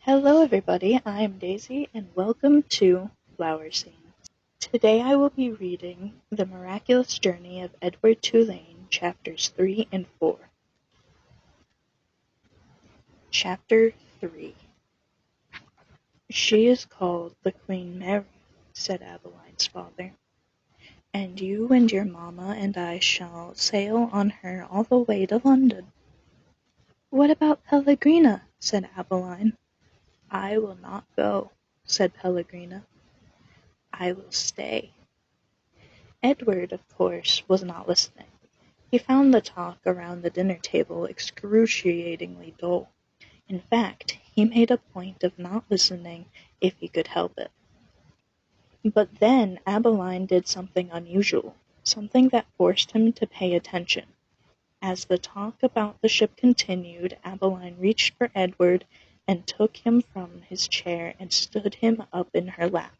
Hello everybody, I'm Daisy and welcome to Flower Scenes. Today I will be reading The Miraculous Journey of Edward Tulane, chapters 3 and 4. Chapter 3. She is called the Queen Mary, said Abeline's father, and you and your mamma and I shall sail on her all the way to London. What about Pellegrina? Said Abeline. I will not go, said Pellegrina. I will stay. Edward, of course, was not listening. He found the talk around the dinner table excruciatingly dull. In fact, he made a point of not listening if he could help it. But then Abeline did something unusual, something that forced him to pay attention. As the talk about the ship continued, Abeline reached for Edward and took him from his chair and stood him up in her lap.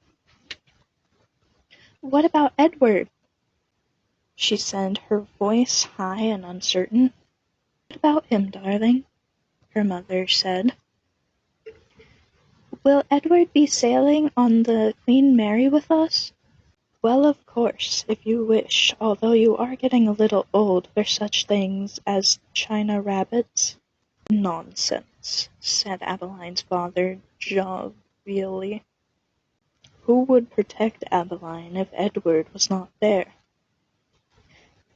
"What about Edward?" she said, her voice high and uncertain. "What about him, darling?" her mother said. "Will Edward be sailing on the Queen Mary with us?" "Well, of course, if you wish, although you are getting a little old for such things as China rabbits." "Nonsense," said Abeline's father jovially. Who would protect Abeline if Edward was not there?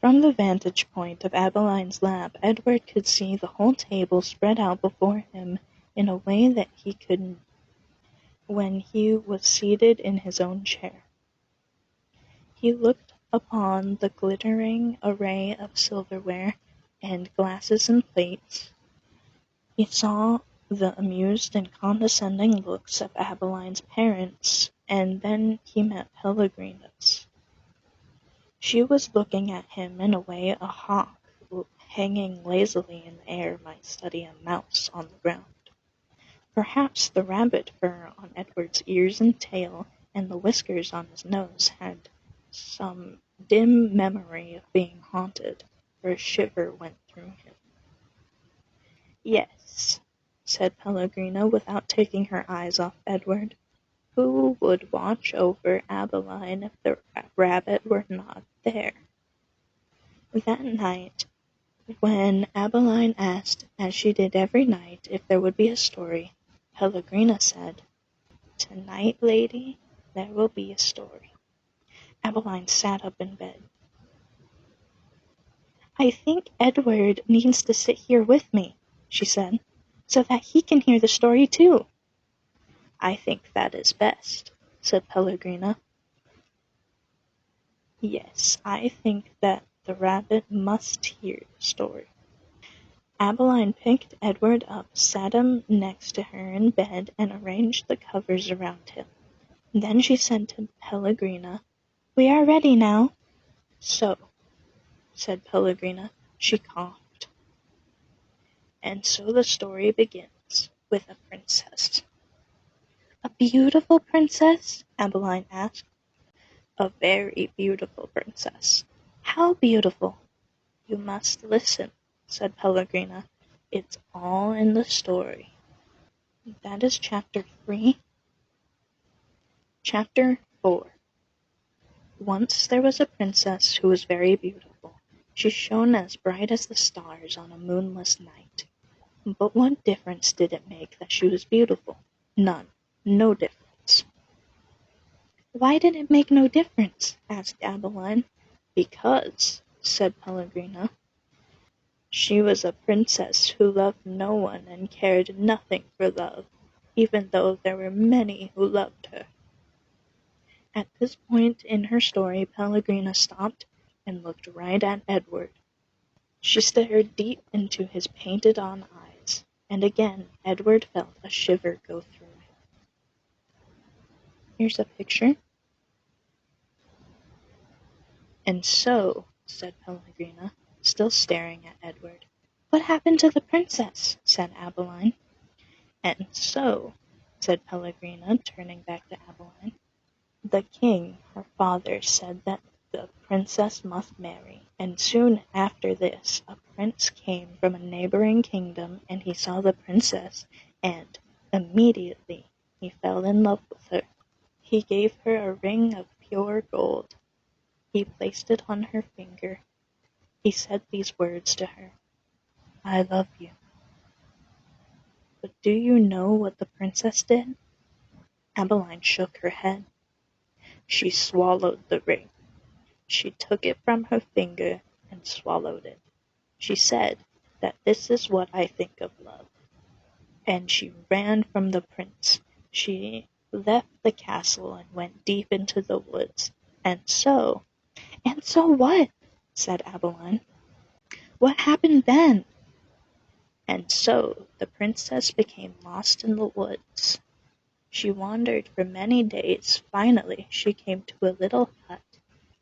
From the vantage point of Abeline's lap, Edward could see the whole table spread out before him in a way that he couldn't when he was seated in his own chair. He looked upon the glittering array of silverware and glasses and plates. He saw the amused and condescending looks of Abeline's parents, and then he met Pellegrina's. She was looking at him in a way a hawk hanging lazily in the air might study a mouse on the ground. Perhaps the rabbit fur on Edward's ears and tail and the whiskers on his nose had some dim memory of being haunted, for a shiver went through him. "Yes," said Pellegrina without taking her eyes off Edward. Who would watch over Abeline if the rabbit were not there? That night, when Abeline asked, as she did every night, if there would be a story, Pellegrina said, "Tonight, lady, there will be a story." Abeline sat up in bed. "I think Edward needs to sit here with me," she said, "so that he can hear the story too." "I think that is best," said Pellegrina. "Yes, I think that the rabbit must hear the story." Abeline picked Edward up, sat him next to her in bed, and arranged the covers around him. Then she said to Pellegrina, "We are ready now." "So," said Pellegrina. She coughed. "And so the story begins, with a princess." "A beautiful princess?" Abeline asked. "A very beautiful princess." "How beautiful?" "You must listen," said Pellegrina. "It's all in the story." That is chapter 3. Chapter 4. Once there was a princess who was very beautiful. She shone as bright as the stars on a moonless night. But what difference did it make that she was beautiful? None. No difference. "Why did it make no difference?" asked Abeline. "Because," said Pellegrina, "she was a princess who loved no one and cared nothing for love, even though there were many who loved her." At this point in her story Pellegrina stopped and looked right at Edward. She stared deep into his painted-on eyes, and again Edward felt a shiver go through him. Here's a picture. "And so," said Pellegrina, still staring at Edward. "What happened to the princess?" said Abeline. "And so," said Pellegrina, turning back to Abeline, "the king, her father, said that the princess must marry, and soon after this a prince came from a neighbouring kingdom, and he saw the princess, and Immediately he fell in love with her. He gave her a ring of pure gold. He placed it on her finger. He said these words to her: "I love you." But do you know what the princess did? Abeline shook her head. She swallowed the ring. She took it from her finger and swallowed it. She said that this is what I think of love. And she ran from the prince. She left the castle and went deep into the woods. And so what? Said Abeline. What happened then? And so the princess became lost in the woods. She wandered for many days. Finally, she came to a little hut,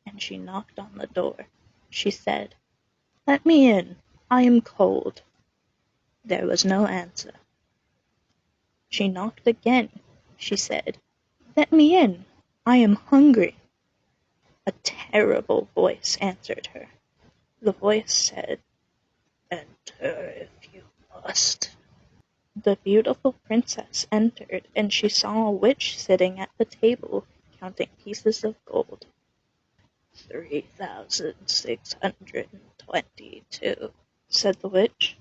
and she knocked on the door. She said, "Let me in. I am cold." There was no answer. She knocked again. She said, "Let me in. I am hungry." A terrible voice answered her. The voice said, "Enter if you must." The beautiful princess entered, and she saw a witch sitting at the table, counting pieces of gold. 3,622, said the witch.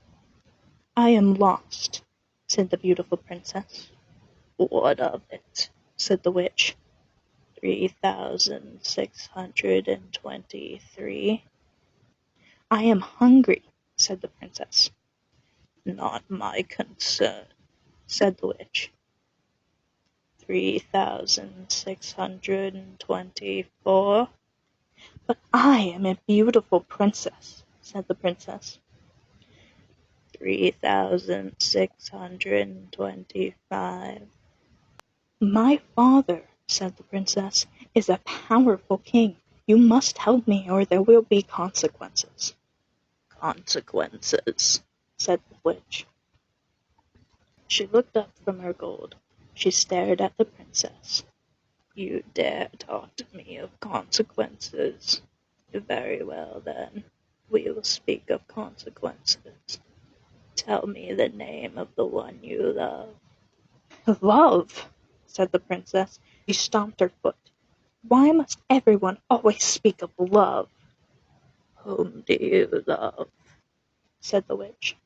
"I am lost," said the beautiful princess. "What of it?" said the witch. 3,623. "I am hungry," said the princess. "Not my concern," said the witch. 3,624. "But I am a beautiful princess," said the princess. 3,625. "My father," said the princess, "is a powerful king. You must help me, or there will be consequences." "Consequences," said the witch. She looked up from her gold. She stared at the princess. "You dare talk to me of consequences? Very well, then. We will speak of consequences. Tell me the name of the one you love." "Love," said the princess. She stomped her foot. "Why must everyone always speak of love?" "Whom do you love?" said the witch.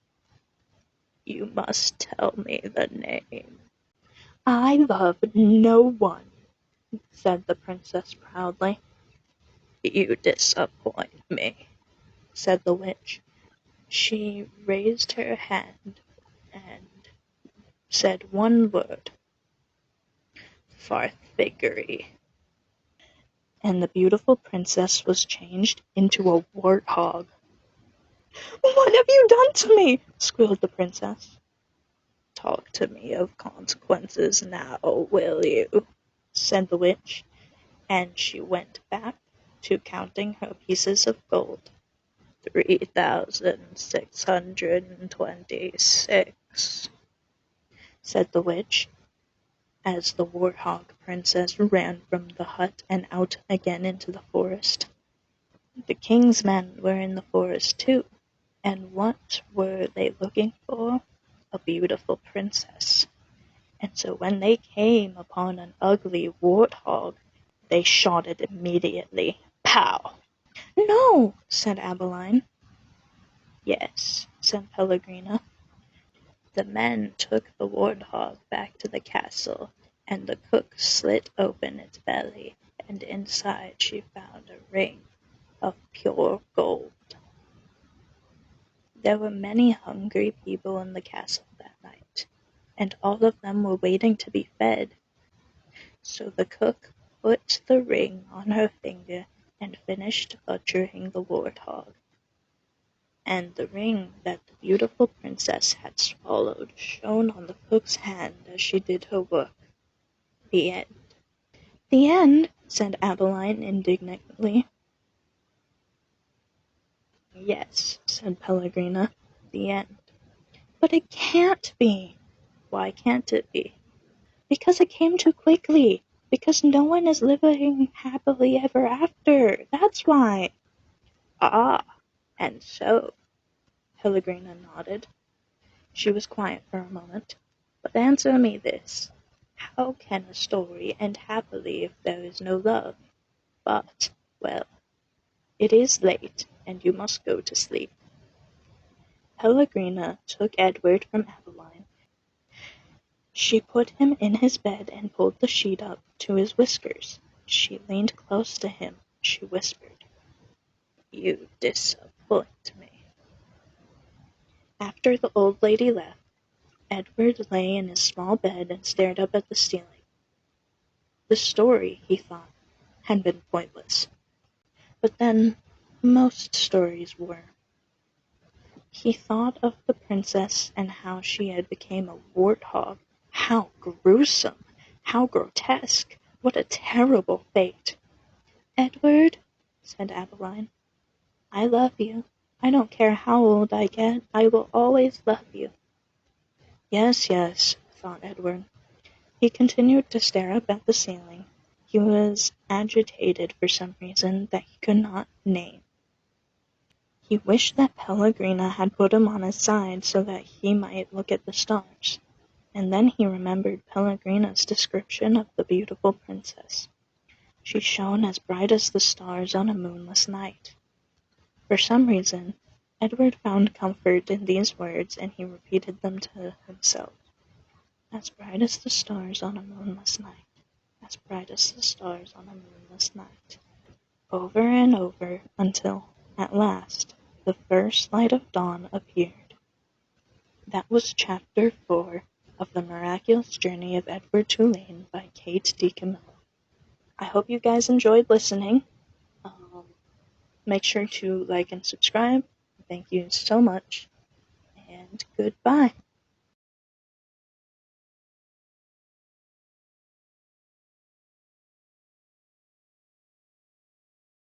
"You must tell me the name." "I love no one," said the princess proudly. "You disappoint me," said the witch. She raised her hand and said one word: "Farthiggery." And the beautiful princess was changed into a warthog. "What have you done to me?" squealed the princess. "Talk to me of consequences now, will you?" said the witch, and she went back to counting her pieces of gold. 3,626, said the witch, as the warthog princess ran from the hut and out again into the forest. The king's men were in the forest too, and what were they looking for? A beautiful princess. And so when they came upon an ugly warthog, they shot it immediately. Pow! "No," said Abeline. "Yes," said Pellegrina. The men took the warthog back to the castle, and the cook slit open its belly, and inside she found a ring of pure gold. There were many hungry people in the castle that night, and all of them were waiting to be fed. So the cook put the ring on her finger and finished butchering the warthog. And the ring that the beautiful princess had swallowed shone on the cook's hand as she did her work. The end. "The end?" said Abeline indignantly. "Yes," said Pellegrina, "the end." "But it can't be." "Why can't it be?" "Because it came too quickly. Because no one is living happily ever after. That's why." "Ah, and so?" Pellegrina nodded. She was quiet for a moment. But answer me this: how can a story end happily if there is no love? But, well, it is late, and you must go to sleep. Pellegrina took Edward from Adeline. She put him in his bed and pulled the sheet up to his whiskers. She leaned close to him. She whispered, "You disappoint me." After the old lady left, Edward lay in his small bed and stared up at the ceiling. The story, he thought, had been pointless. But then, most stories were. He thought of the princess and how she had become a warthog. How gruesome! How grotesque! What a terrible fate! "Edward," said Adeline, "I love you. I don't care how old I get, I will always love you." "Yes, yes," thought Edward. He continued to stare up at the ceiling. He was agitated for some reason that he could not name. He wished that Pellegrina had put him on his side so that he might look at the stars. And then he remembered Pellegrina's description of the beautiful princess. She shone as bright as the stars on a moonless night. For some reason, Edward found comfort in these words, and he repeated them to himself. As bright as the stars on a moonless night. As bright as the stars on a moonless night. Over and over until, at last, the first light of dawn appeared. That was Chapter 4 of The Miraculous Journey of Edward Tulane by Kate Dicamillo. I hope you guys enjoyed listening. Make sure to like and subscribe. Thank you so much, and goodbye.